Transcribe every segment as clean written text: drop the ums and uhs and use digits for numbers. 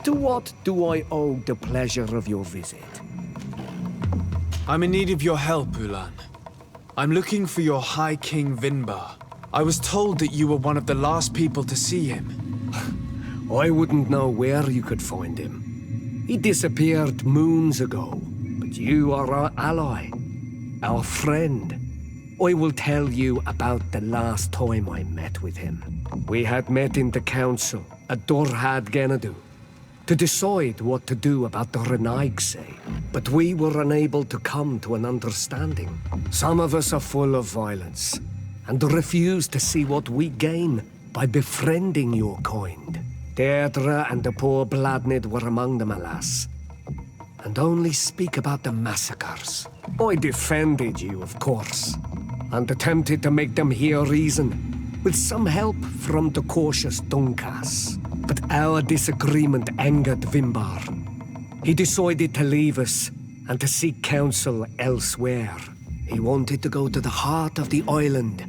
To what do I owe the pleasure of your visit? I'm in need of your help, Ulan. I'm looking for your High King Vinbar. I was told that you were one of the last people to see him. I wouldn't know where you could find him. He disappeared moons ago, but you are our ally, our friend. I will tell you about the last time I met with him. We had met in the council at Dorhad Genadu to decide what to do about the Renaigse, but we were unable to come to an understanding. Some of us are full of violence and refuse to see what we gain by befriending your kind. Deirdre and the poor Bladnid were among them, alas, and only speak about the massacres. I defended you, of course, and attempted to make them hear reason, with some help from the cautious Dunkas. But our disagreement angered Vimbar. He decided to leave us and to seek counsel elsewhere. He wanted to go to the heart of the island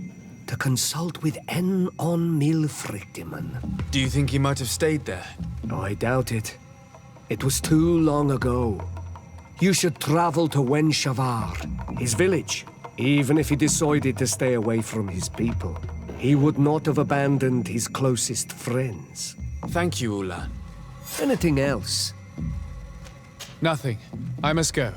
to consult with En on Milfrictiman. Do you think he might have stayed there? I doubt it. It was too long ago. You should travel to Wenshavar, his village. Even if he decided to stay away from his people, he would not have abandoned his closest friends. Thank you, Ulan. Anything else? Nothing. I must go.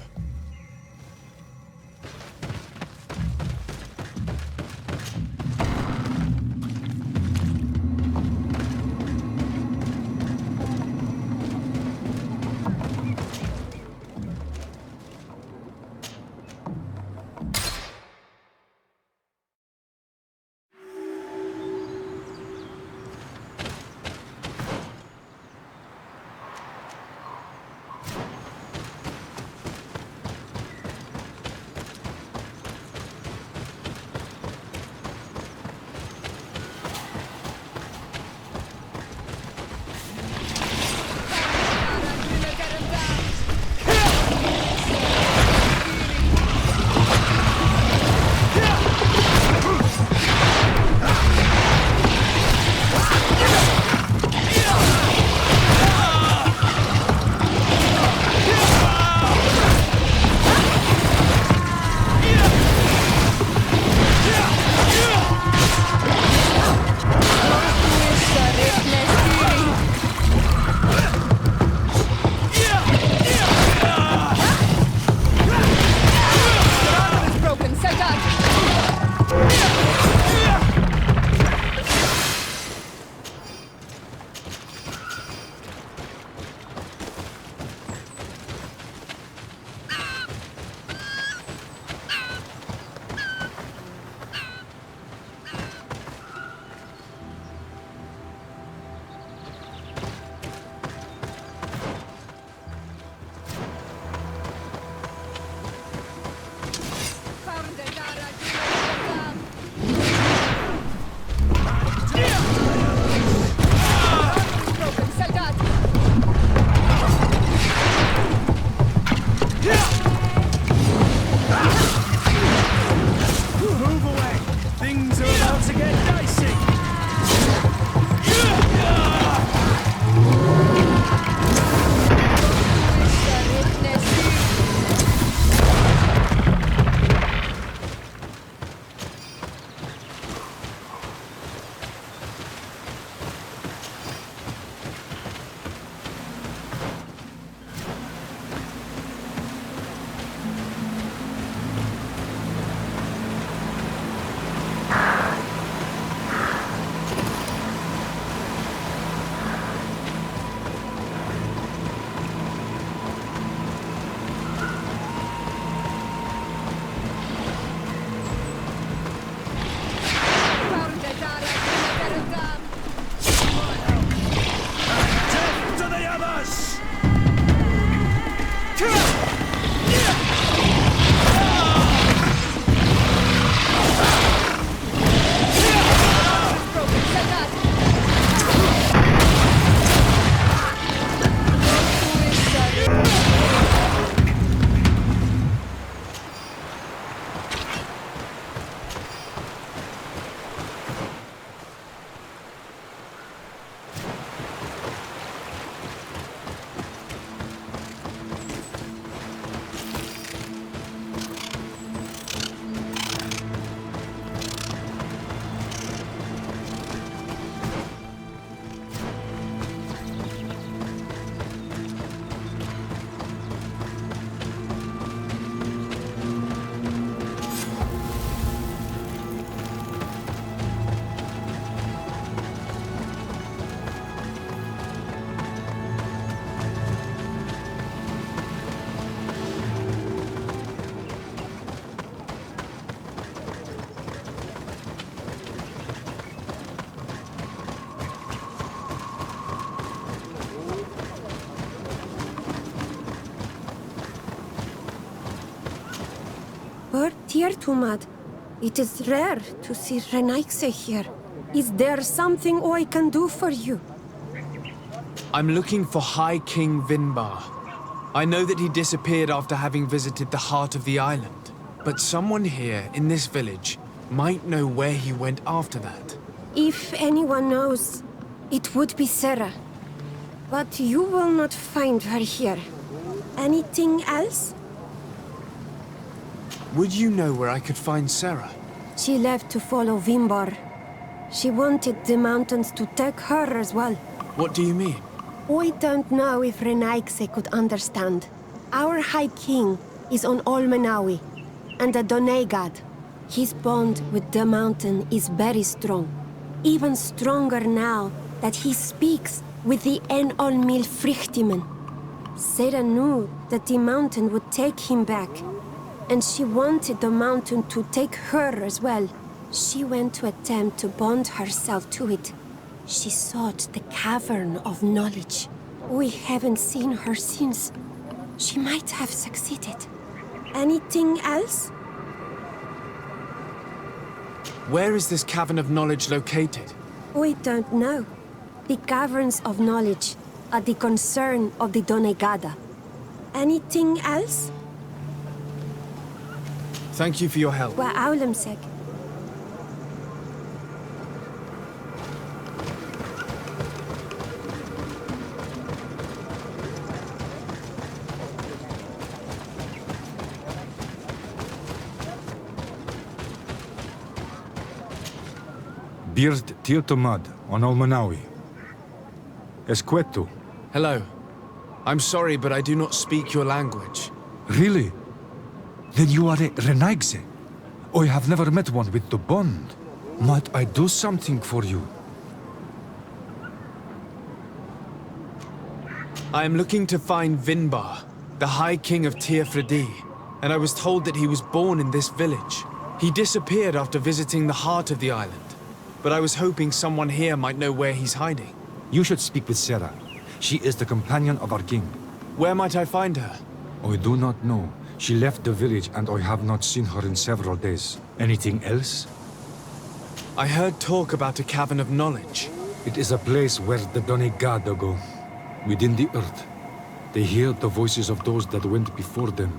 Tumad. It is rare to see Renaigse here. Is there something I can do for you? I'm looking for High King Vinbar. I know that he disappeared after having visited the heart of the island, but someone here in this village might know where he went after that. If anyone knows, it would be Sarah. But you will not find her here. Anything else? Would you know where I could find Sarah? She left to follow Vimbar. She wanted the mountains to take her as well. What do you mean? I don't know if Renaigse could understand. Our High King is on Olmenawi, and a Donegad. His bond with the mountain is very strong. Even stronger now that he speaks with the En-Olmil Frichtimen. Sarah knew that the mountain would take him back, and she wanted the mountain to take her as well. She went to attempt to bond herself to it. She sought the Cavern of Knowledge. We haven't seen her since. She might have succeeded. Anything else? Where is this Cavern of Knowledge located? We don't know. The Caverns of Knowledge are the concern of the Donegada. Anything else? Thank you for your help. Wa Aulemsek. Bird Tirtomad on Olmanawi. Esqueto. Hello. I'm sorry, but I do not speak your language. Really? Then you are a Renaigse. I have never met one with the bond. Might I do something for you? I am looking to find Vinbar, the High King of Tirfredi, and I was told that he was born in this village. He disappeared after visiting the heart of the island, but I was hoping someone here might know where he's hiding. You should speak with Sarah. She is the companion of our king. Where might I find her? I do not know. She left the village and I have not seen her in several days. Anything else? I heard talk about a Cavern of Knowledge. It is a place where the Donegada go. Within the earth. They hear the voices of those that went before them.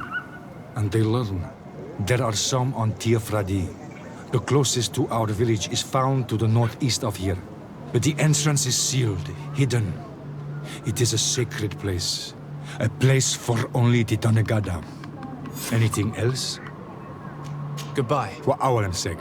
And they learn. There are some on Tirfradi. The closest to our village is found to the northeast of here. But the entrance is sealed, hidden. It is a sacred place. A place for only the Donegada. Anything else? Goodbye. Wa awalem seg.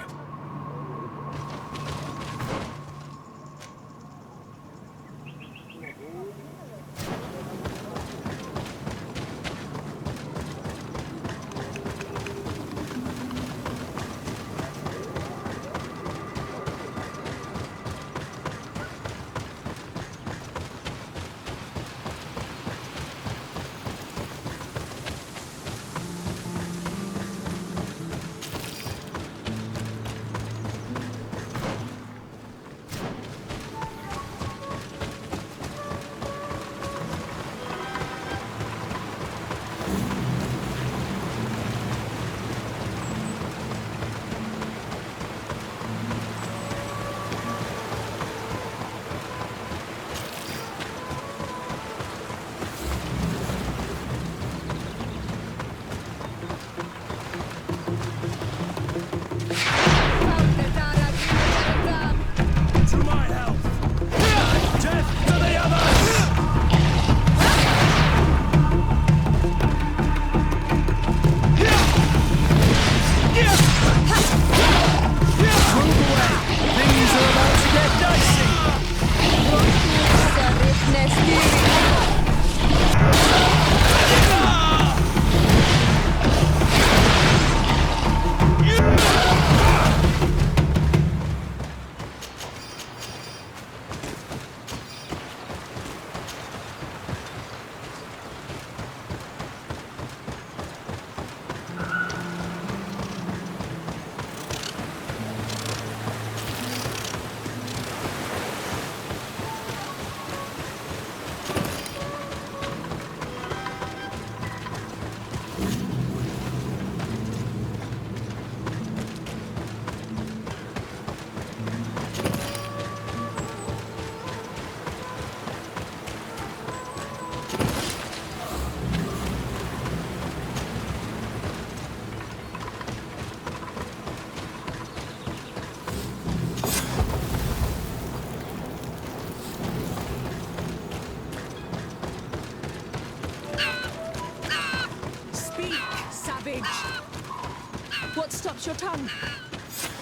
stops your tongue?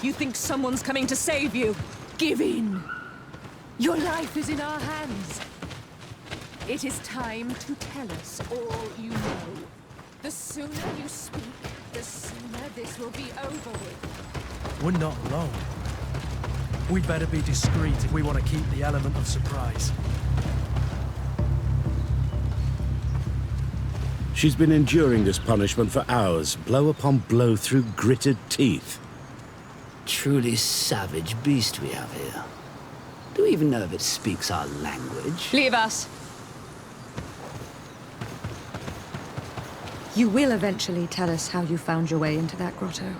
You think someone's coming to save you? Give in. Your life is in our hands. It is time to tell us all you know. The sooner you speak, the sooner this will be over with. We're not alone. We'd better be discreet if we want to keep the element of surprise. She's been enduring this punishment for hours, blow upon blow through gritted teeth. Truly savage beast we have here. Do we even know if it speaks our language? Leave us. You will eventually tell us how you found your way into that grotto.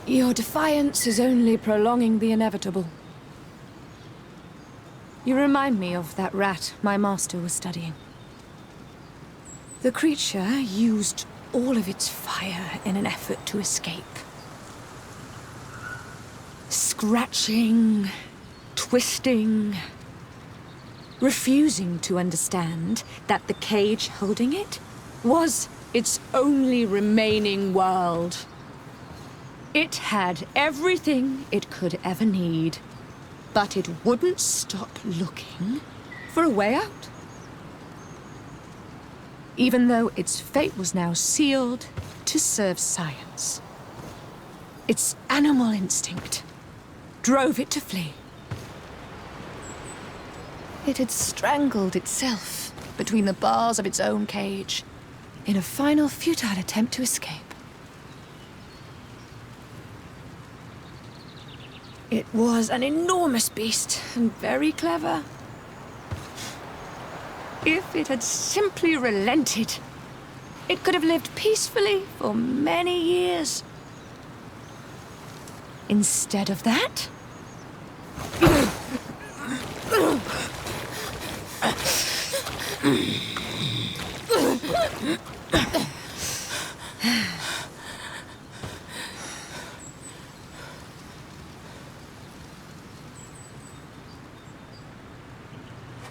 Your defiance is only prolonging the inevitable. You remind me of that rat my master was studying. The creature used all of its fire in an effort to escape. Scratching, twisting, refusing to understand that the cage holding it was its only remaining world. It had everything it could ever need, but it wouldn't stop looking for a way out. Even though its fate was now sealed to serve science. Its animal instinct drove it to flee. It had strangled itself between the bars of its own cage in a final futile attempt to escape. It was an enormous beast and very clever. If it had simply relented, it could have lived peacefully for many years. Instead of that,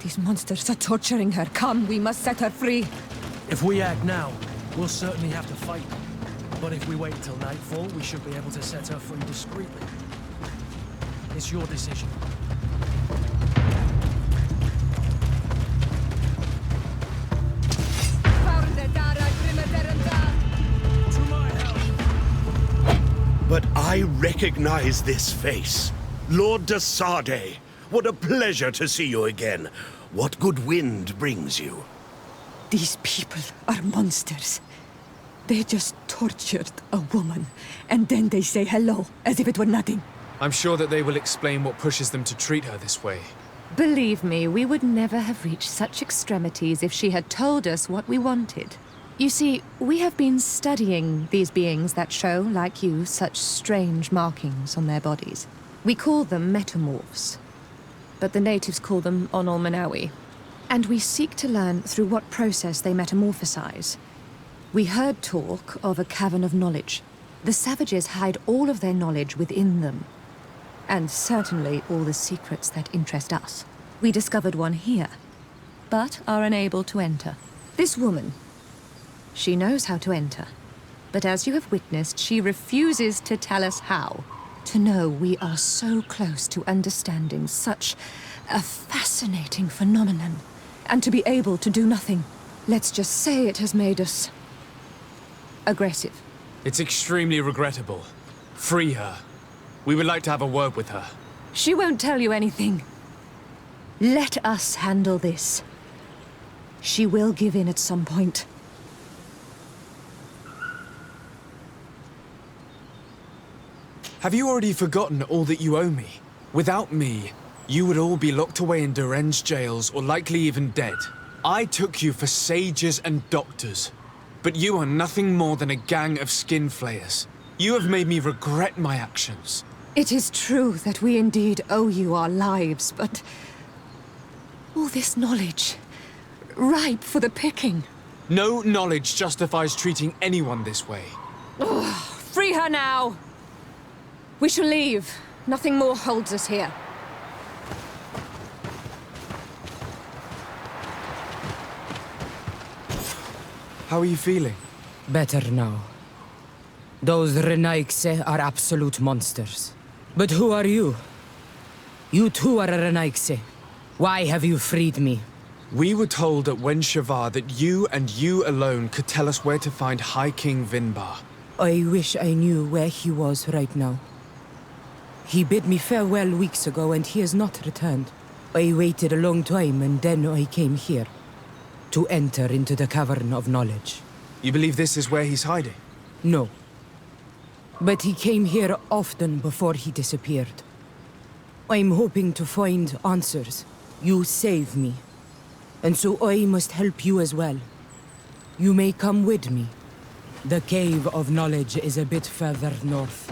these monsters are torturing her. Come, we must set her free. If we act now, we'll certainly have to fight. But if we wait until nightfall, we should be able to set her free discreetly. It's your decision. To my help! But I recognize this face. Lord de Sardet. What a pleasure to see you again. What good wind brings you? These people are monsters. They just tortured a woman, and then they say hello, as if it were nothing. I'm sure that they will explain what pushes them to treat her this way. Believe me, we would never have reached such extremities if she had told us what we wanted. You see, we have been studying these beings that show, like you, such strange markings on their bodies. We call them metamorphs, but the natives call them Onol-Manawi. And we seek to learn through what process they metamorphosize. We heard talk of a cavern of knowledge. The savages hide all of their knowledge within them. And certainly all the secrets that interest us. We discovered one here, but are unable to enter. This woman, she knows how to enter. But as you have witnessed, she refuses to tell us how. To know we are so close to understanding such a fascinating phenomenon, and to be able to do nothing. Let's just say it has made us aggressive. It's extremely regrettable. Free her. We would like to have a word with her. She won't tell you anything. Let us handle this. She will give in at some point. Have you already forgotten all that you owe me? Without me, you would all be locked away in deranged jails or likely even dead. I took you for sages and doctors, but you are nothing more than a gang of skin flayers. You have made me regret my actions. It is true that we indeed owe you our lives, but all this knowledge, ripe for the picking. No knowledge justifies treating anyone this way. Free her now! We shall leave. Nothing more holds us here. How are you feeling? Better now. Those Renaigse are absolute monsters. But who are you? You too are a Renaigse. Why have you freed me? We were told at Wenshavar that you and you alone could tell us where to find High King Vinbar. I wish I knew where he was right now. He bid me farewell weeks ago and he has not returned. I waited a long time and then I came here. To enter into the Cavern of Knowledge. You believe this is where he's hiding? No. But he came here often before he disappeared. I'm hoping to find answers. You saved me. And so I must help you as well. You may come with me. The Cave of Knowledge is a bit further north.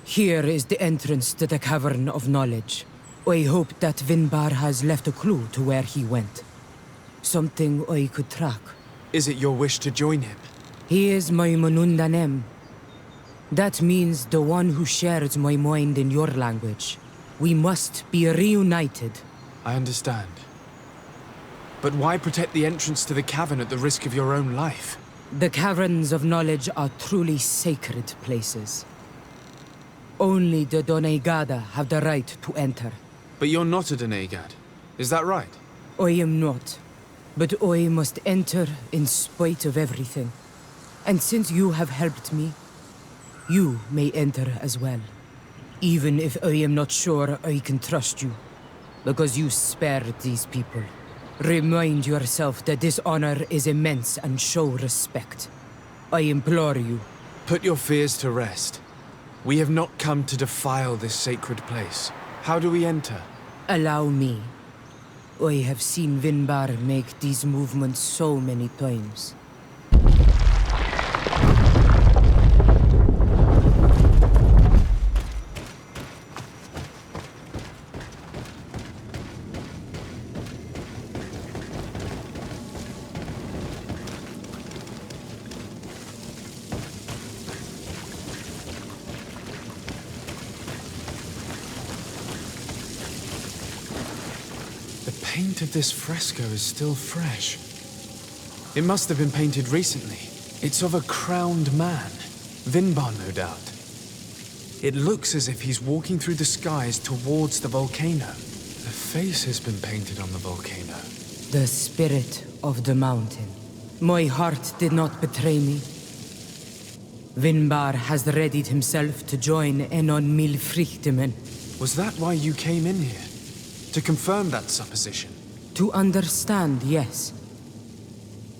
Here is the entrance to the Cavern of Knowledge. I hope that Vinbar has left a clue to where he went. Something I could track. Is it your wish to join him? He is my Manundanem. That means the one who shares my mind in your language. We must be reunited. I understand. But why protect the entrance to the cavern at the risk of your own life? The Caverns of Knowledge are truly sacred places. Only the Doneigada have the right to enter. But you're not a Doneigad. Is that right? I am not. But I must enter in spite of everything. And since you have helped me, you may enter as well. Even if I am not sure I can trust you. Because you spared these people. Remind yourself that this honor is immense and show respect. I implore you. Put your fears to rest. We have not come to defile this sacred place. How do we enter? Allow me. I have seen Vinbar make these movements so many times. The paint of this fresco is still fresh. It must have been painted recently. It's of a crowned man. Vinbar, no doubt. It looks as if he's walking through the skies towards the volcano. The face has been painted on the volcano. The spirit of the mountain. My heart did not betray me. Vinbar has readied himself to join Enon Milfrichtemen. Was that why you came in here? To confirm that supposition? To understand, yes.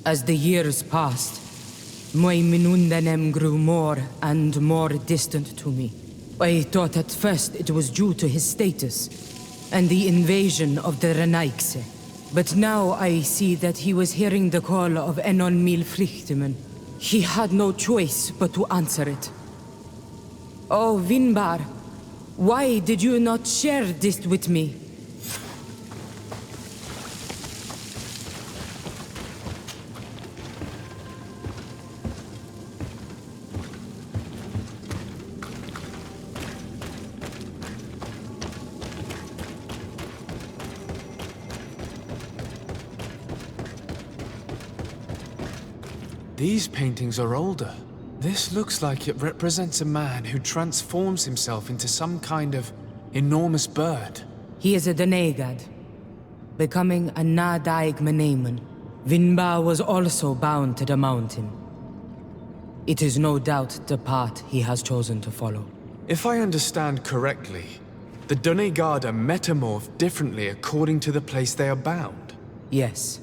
As the years passed, my Minundanem grew more and more distant to me. I thought at first it was due to his status and the invasion of the Renaigse. But now I see that he was hearing the call of Enon Milfrichtemen. He had no choice but to answer it. Oh, Vinbar, why did you not share this with me? These paintings are older. This looks like it represents a man who transforms himself into some kind of enormous bird. He is a Donegad, becoming a Nadaig Meneman. Vinbar was also bound to the mountain. It is no doubt the path he has chosen to follow. If I understand correctly, the Donegad are metamorphed differently according to the place they are bound. Yes.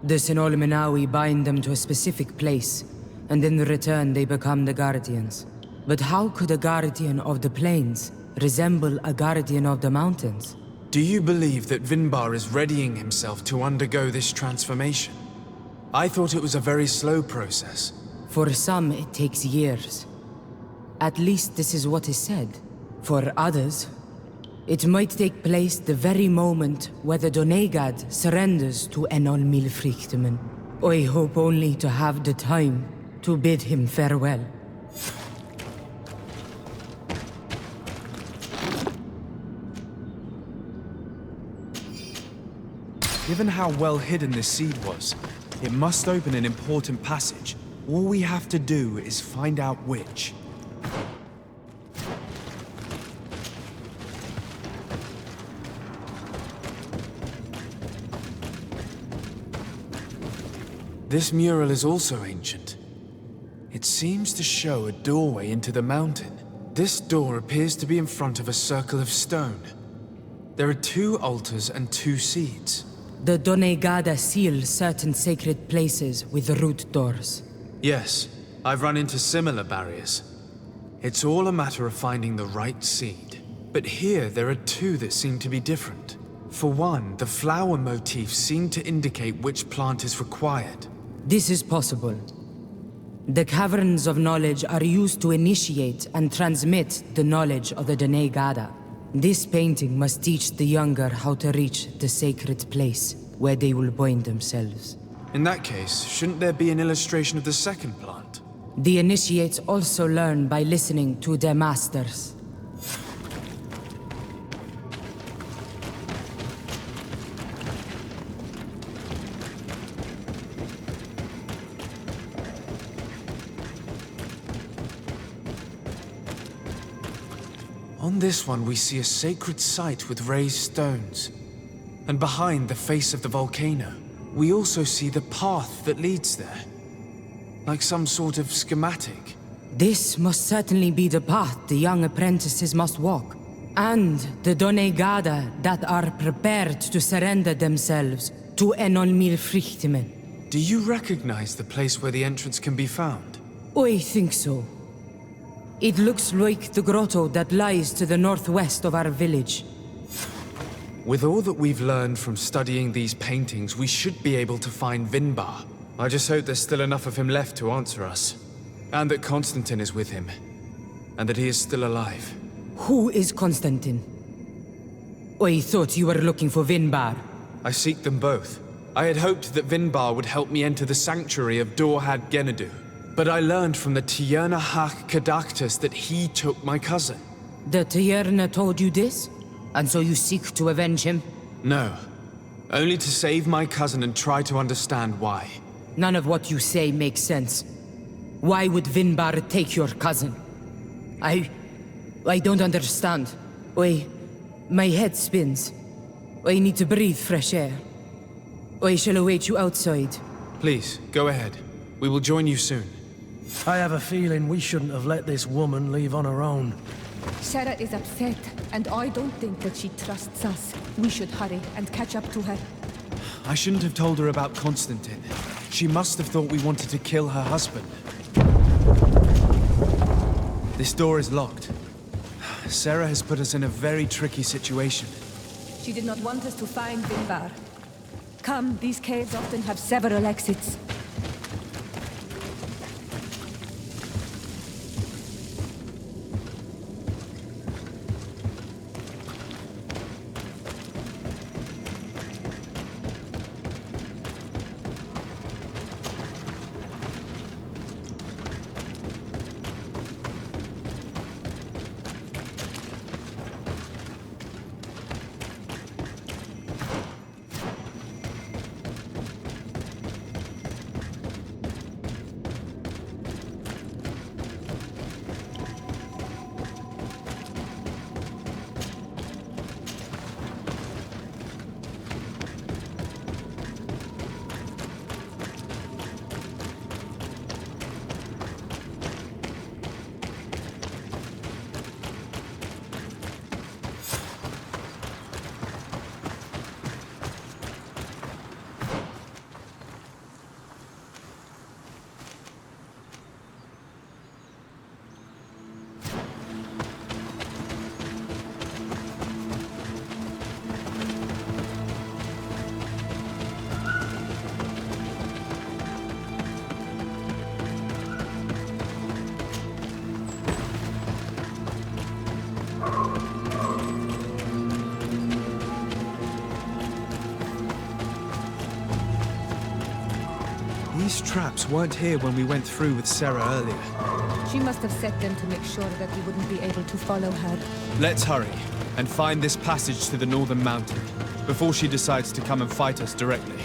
The Sinol Menawi bind them to a specific place, and in return they become the Guardians. But how could a Guardian of the Plains resemble a Guardian of the Mountains? Do you believe that Vinbar is readying himself to undergo this transformation? I thought it was a very slow process. For some, it takes years. At least this is what is said. For others, it might take place the very moment where the Donegad surrenders to Enol Milfrichtemen. I hope only to have the time to bid him farewell. Given how well hidden this seed was, it must open an important passage. All we have to do is find out which. This mural is also ancient. It seems to show a doorway into the mountain. This door appears to be in front of a circle of stone. There are 2 altars and 2 seeds. The Donegada seal certain sacred places with root doors. Yes, I've run into similar barriers. It's all a matter of finding the right seed. But here there are 2 that seem to be different. For one, the flower motifs seem to indicate which plant is required. This is possible. The caverns of knowledge are used to initiate and transmit the knowledge of the Donegada. This painting must teach the younger how to reach the sacred place where they will bind themselves. In that case, shouldn't there be an illustration of the second plant? The initiates also learn by listening to their masters. On this one, we see a sacred site with raised stones. And behind the face of the volcano, we also see the path that leads there. Like some sort of schematic. This must certainly be the path the young apprentices must walk. And the Donegada that are prepared to surrender themselves to Enol Milfrichtemen. Do you recognize the place where the entrance can be found? I think so. It looks like the grotto that lies to the northwest of our village. With all that we've learned from studying these paintings, we should be able to find Vinbar. I just hope there's still enough of him left to answer us. And that Constantine is with him. And that he is still alive. Who is Constantine? I thought you were looking for Vinbar. I seek them both. I had hoped that Vinbar would help me enter the sanctuary of Dorhad Genadu. But I learned from the Tierna Hak Kadaktus that he took my cousin. The Tierna told you this? And so you seek to avenge him? No. Only to save my cousin and try to understand why. None of what you say makes sense. Why would Vinbar take your cousin? I don't understand. My head spins. I need to breathe fresh air. I shall await you outside. Please, go ahead. We will join you soon. I have a feeling we shouldn't have let this woman leave on her own. Sarah is upset, and I don't think that she trusts us. We should hurry and catch up to her. I shouldn't have told her about Constantine. She must have thought we wanted to kill her husband. This door is locked. Sarah has put us in a very tricky situation. She did not want us to find Vinbar. Come, these caves often have several exits. These traps weren't here when we went through with Sarah earlier. She must have set them to make sure that we wouldn't be able to follow her. Let's hurry and find this passage to the northern mountain before she decides to come and fight us directly.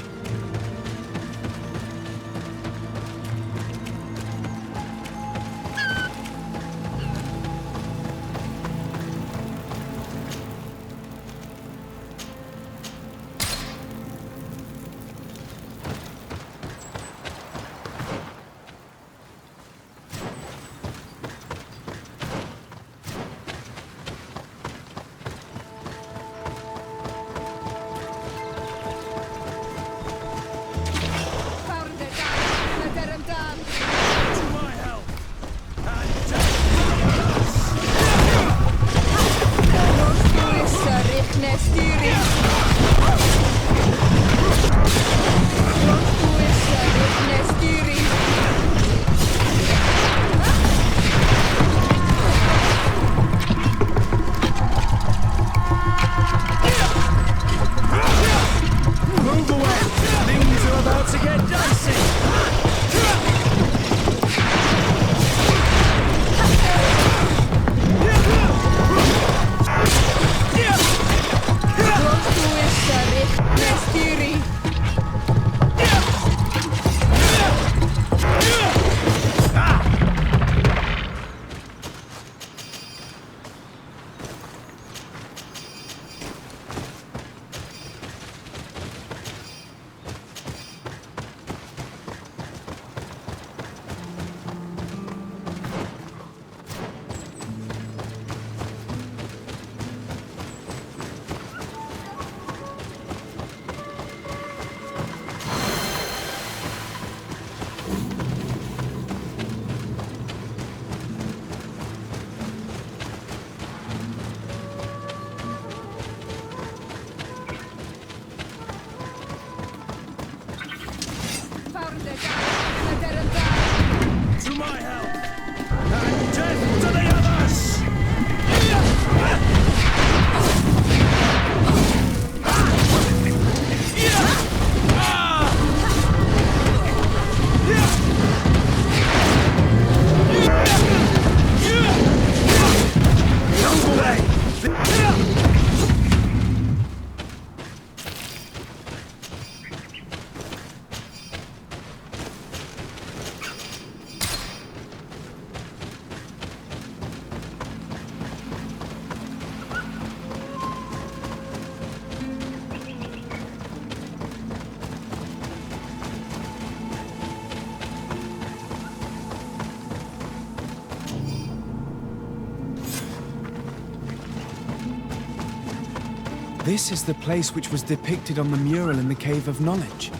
This is the place which was depicted on the mural in the Cave of Knowledge.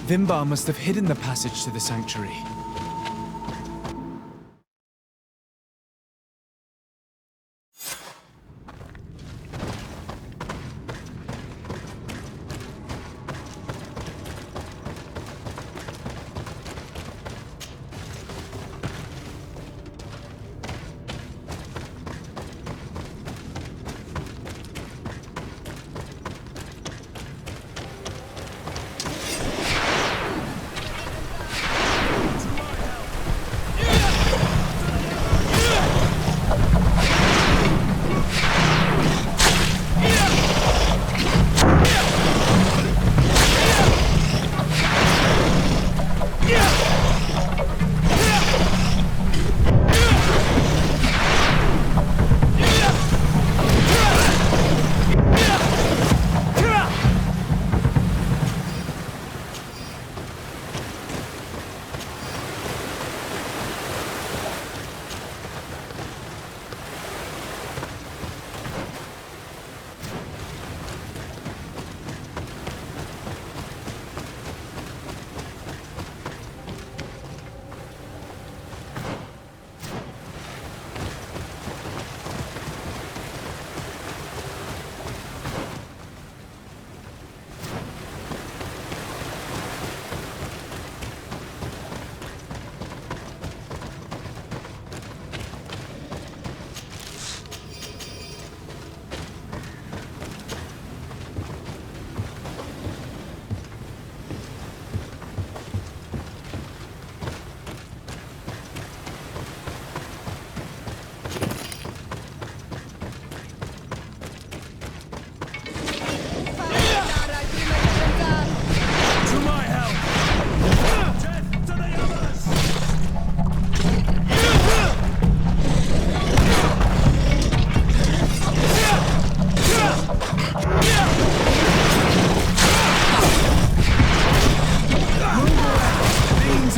Vimbar must have hidden the passage to the sanctuary.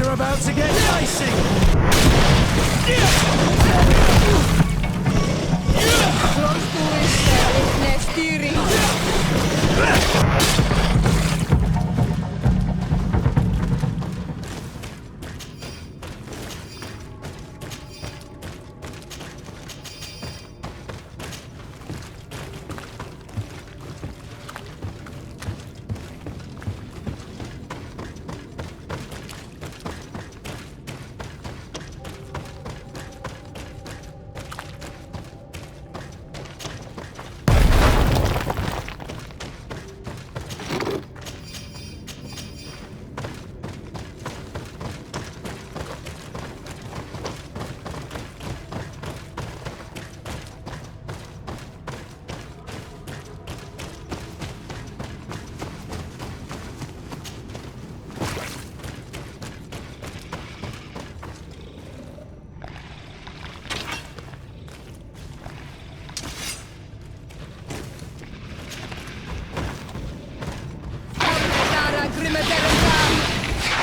We're about to get dicey!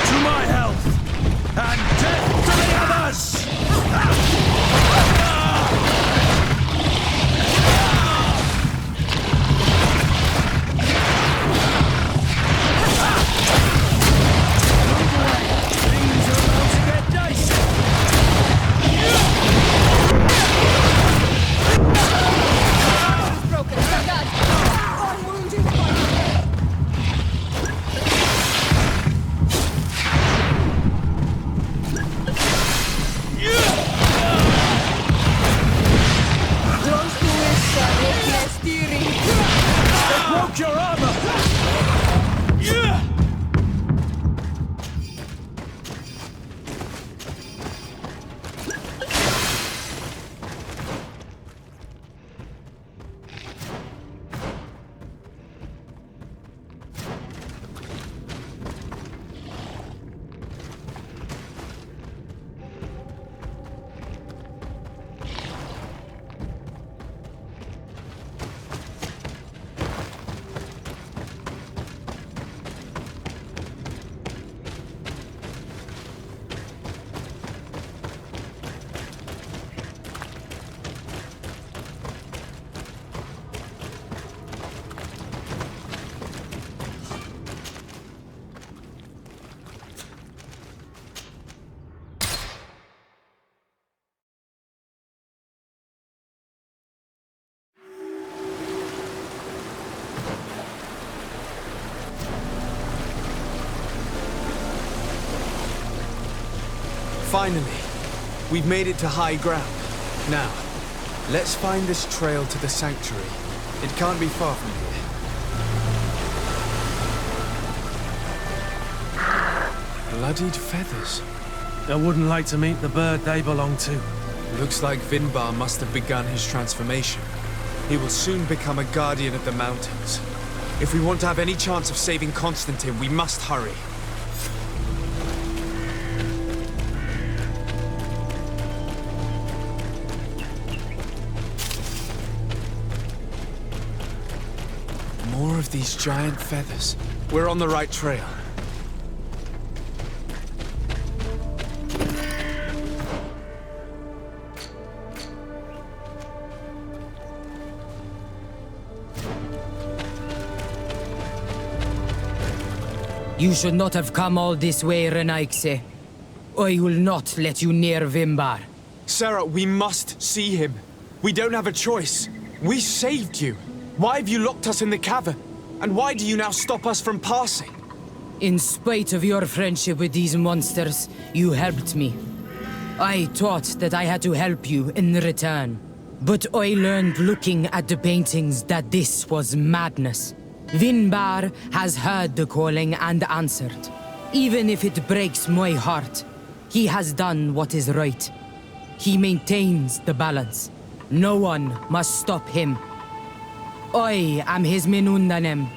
To my health, and death to the others! Things are about to get dicey! Broken, so good. All wounded. Broke your armor! Finally, we've made it to high ground. Now, let's find this trail to the sanctuary. It can't be far from here. Bloodied feathers. I wouldn't like to meet the bird they belong to. Looks like Vinbar must have begun his transformation. He will soon become a guardian of the mountains. If we want to have any chance of saving Constantine, we must hurry. More of these giant feathers. We're on the right trail. You should not have come all this way, Renaikse. I will not let you near Vimbar. Sarah, we must see him. We don't have a choice. We saved you. Why have you locked us in the cavern? And why do you now stop us from passing? In spite of your friendship with these monsters, you helped me. I thought that I had to help you in return. But I learned looking at the paintings that this was madness. Vinbar has heard the calling and answered. Even if it breaks my heart, he has done what is right. He maintains the balance. No one must stop him. I am his Menundanem.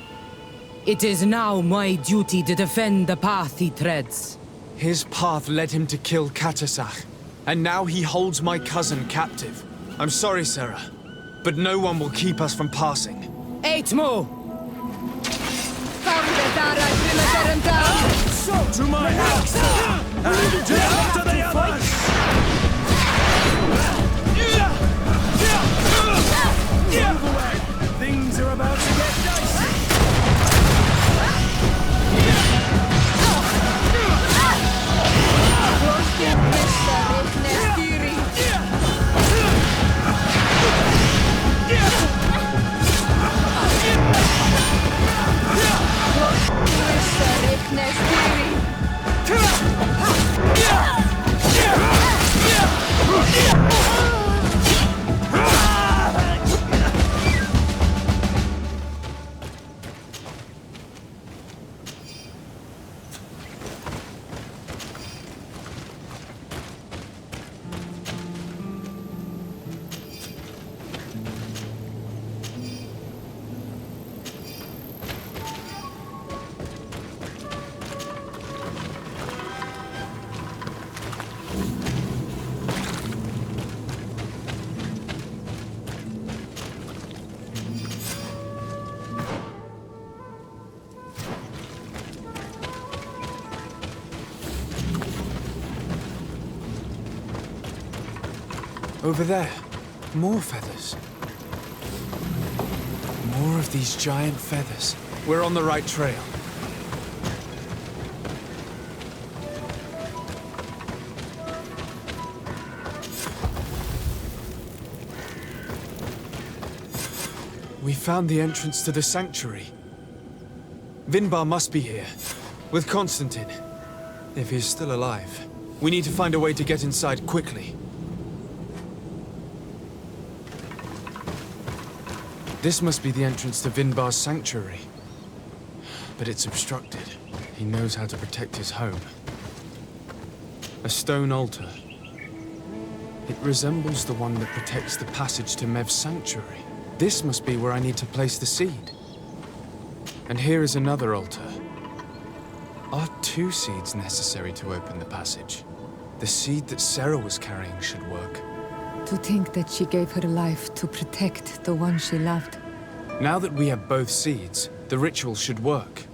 It is now my duty to defend the path he treads. His path led him to kill Katasach, and now he holds my cousin captive. I'm sorry, Sarah, but no one will keep us from passing. Eitmo! To my house! To the others! Move away! Things are about to get dicey! Over there. More feathers. More of these giant feathers. We're on the right trail. We found the entrance to the sanctuary. Vinbar must be here, with Constantine, if he's still alive. We need to find a way to get inside quickly. This must be the entrance to Vinbar's sanctuary. But it's obstructed. He knows how to protect his home. A stone altar. It resembles the one that protects the passage to Mev's sanctuary. This must be where I need to place the seed. And here is another altar. Are 2 seeds necessary to open the passage? The seed that Sarah was carrying should work. To think that she gave her life to protect the one she loved. Now that we have both seeds, the ritual should work.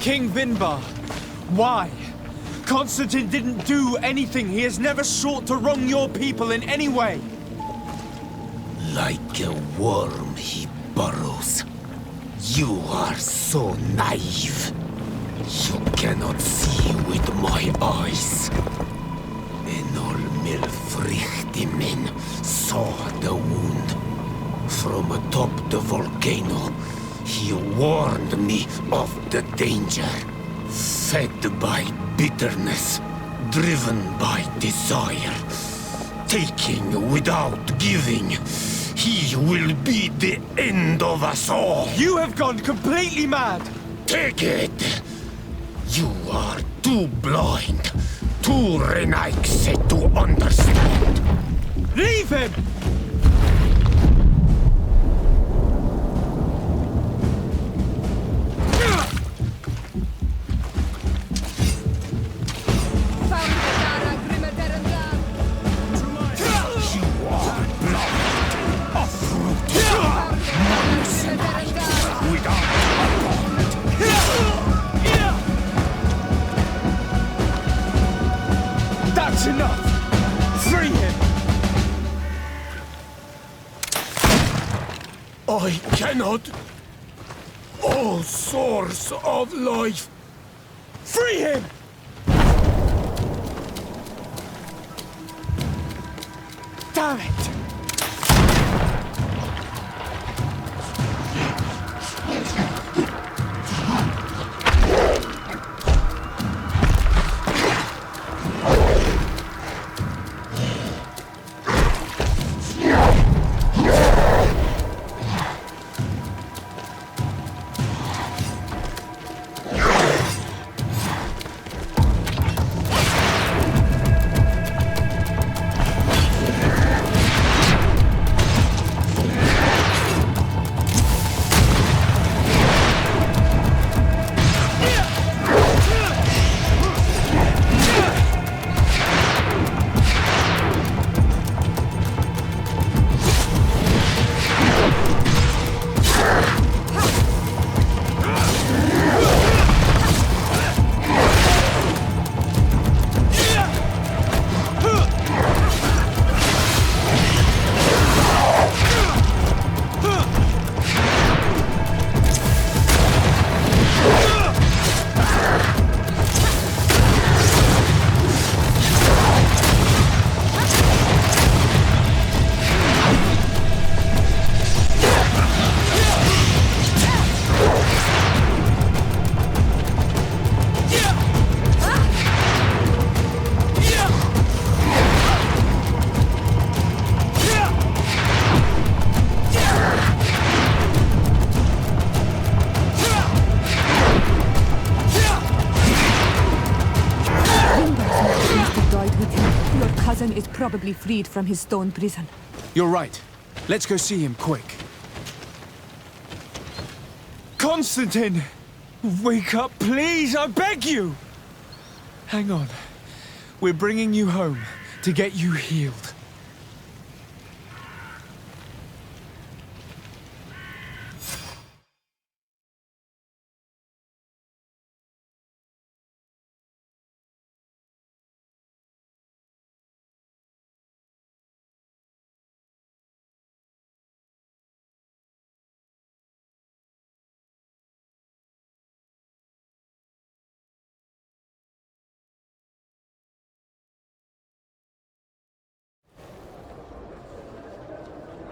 King Vinbar! Why? Constantine didn't do anything. He has never sought to wrong your people in any way. Like a worm he burrows. You are so naive. cannot see with my eyes. Enol Milfrichtimin saw the wound. From atop the volcano, he warned me of the danger. Fed by bitterness, driven by desire, taking without giving, he will be the end of us all. You have gone completely mad! Take it! You are too blind, too Renaikse to understand. Leave him! That's enough! Free him! I cannot. O source of life! Free him! Damn it! Is probably freed from his stone prison. You're right. Let's go see him quick. Constantine! Wake up, please! I beg you! Hang on. We're bringing you home to get you healed.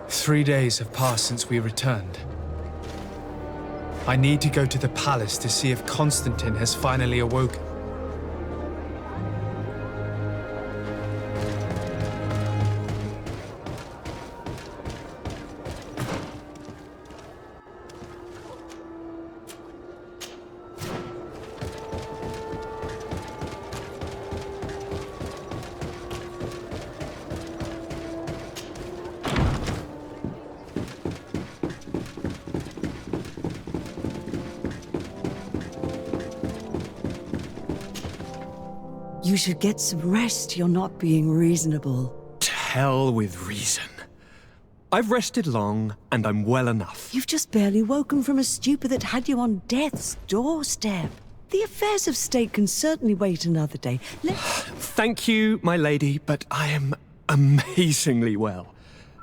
"3 days have passed since we returned. I need to go to the palace to see if Constantine has finally awoken. You should get some rest. You're not being reasonable. To hell with reason. I've rested long, and I'm well enough. You've just barely woken from a stupor that had you on death's doorstep. The affairs of state can certainly wait another day. Thank you, my lady, but I am amazingly well.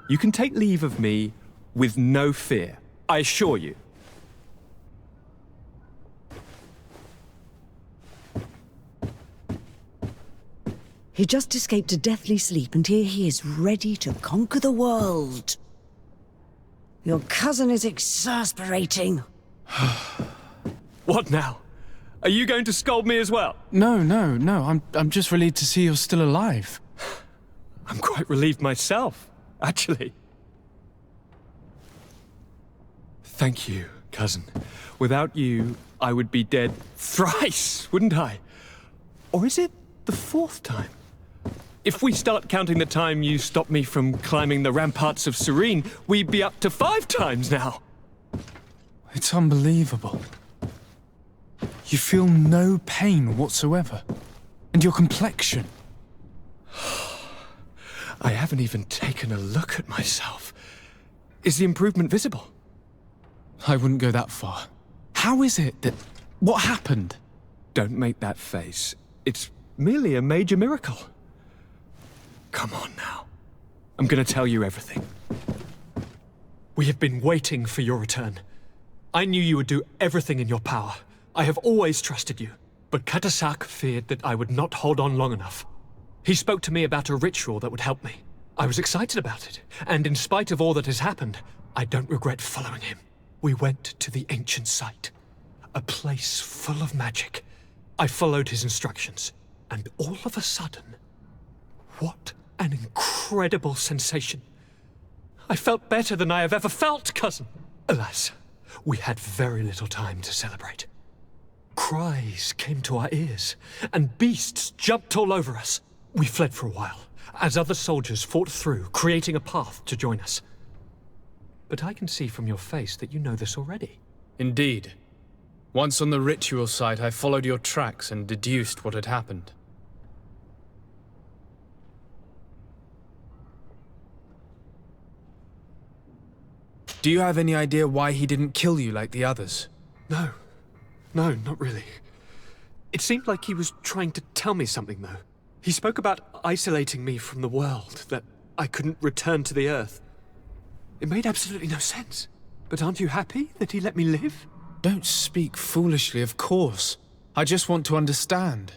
You can take leave of me with no fear, I assure you. He just escaped a deathly sleep, and here he is, ready to conquer the world. Your cousin is exasperating. What now? Are you going to scold me as well? No. I'm just relieved to see you're still alive. I'm quite relieved myself, actually. Thank you, cousin. Without you, I would be dead thrice, wouldn't I? Or is it the 4th time? If we start counting the time you stopped me from climbing the ramparts of Serene, we'd be up to 5 times now. It's unbelievable. You feel no pain whatsoever. And your complexion. I haven't even taken a look at myself. Is the improvement visible? I wouldn't go that far. How is it that... What happened? Don't make that face. It's merely a major miracle. Come on now. I'm gonna tell you everything. We have been waiting for your return. I knew you would do everything in your power. I have always trusted you. But Katasak feared that I would not hold on long enough. He spoke to me about a ritual that would help me. I was excited about it, and in spite of all that has happened, I don't regret following him. We went to the ancient site, a place full of magic. I followed his instructions, and all of a sudden, what an incredible sensation. I felt better than I have ever felt, cousin. Alas, we had very little time to celebrate. Cries came to our ears, and beasts jumped all over us. We fled for a while, as other soldiers fought through, creating a path to join us. But I can see from your face that you know this already. Indeed. Once on the ritual site, I followed your tracks and deduced what had happened. Do you have any idea why he didn't kill you like the others? No, not really. It seemed like he was trying to tell me something, though. He spoke about isolating me from the world, that I couldn't return to the Earth. It made absolutely no sense. But aren't you happy that he let me live? Don't speak foolishly, of course. I just want to understand.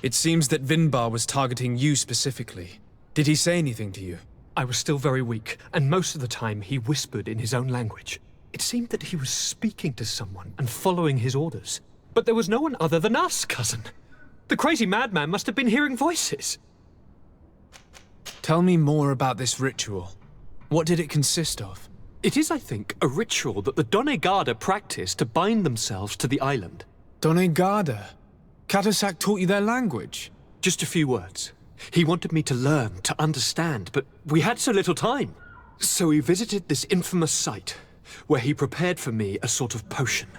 It seems that Vinbar was targeting you specifically. Did he say anything to you? I was still very weak, and most of the time he whispered in his own language. It seemed that he was speaking to someone and following his orders. But there was no one other than us, cousin. The crazy madman must have been hearing voices. Tell me more about this ritual. What did it consist of? It is, I think, a ritual that the Donegada practice to bind themselves to the island. Donegada? Katasak taught you their language? Just a few words. He wanted me to learn, to understand, but we had so little time. So we visited this infamous site, where he prepared for me a sort of potion.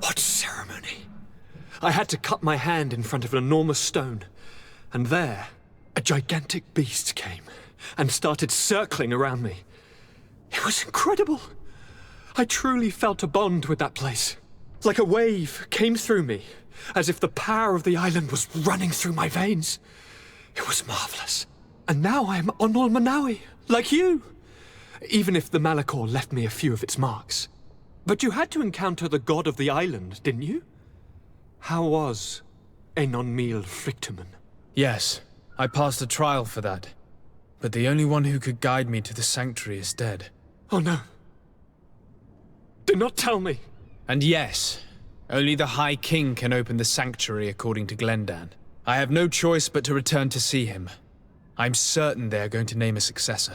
What ceremony! I had to cut my hand in front of an enormous stone, and there, a gigantic beast came and started circling around me. It was incredible. I truly felt a bond with that place. Like a wave came through me, as if the power of the island was running through my veins. It was marvelous. And now I am on Manawi, like you. Even if the Malachor left me a few of its marks. But you had to encounter the god of the island, didn't you? How was Enonmil Frictumen? Yes, I passed a trial for that. But the only one who could guide me to the sanctuary is dead. Oh no. Do not tell me. And yes, only the High King can open the sanctuary according to Glendan. I have no choice but to return to see him. I'm certain they are going to name a successor.